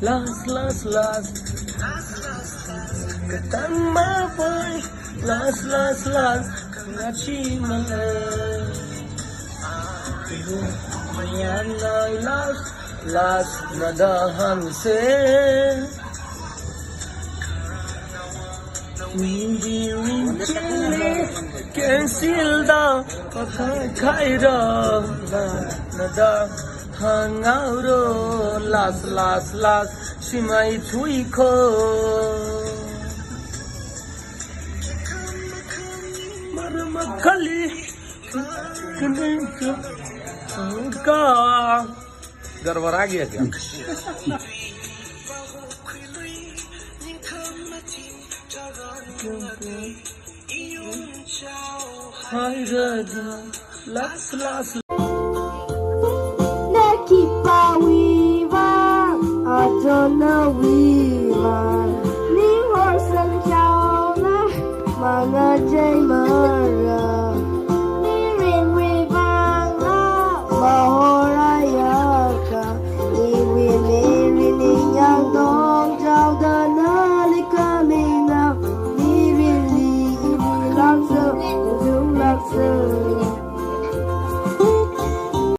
last Katama boy last Ngachi malay Mayana last nadahan se Windy Kensilda Kaira Nada Hangauro last Shimai Tuiko Maramakali Ka गड़बड़ आ गया क्या last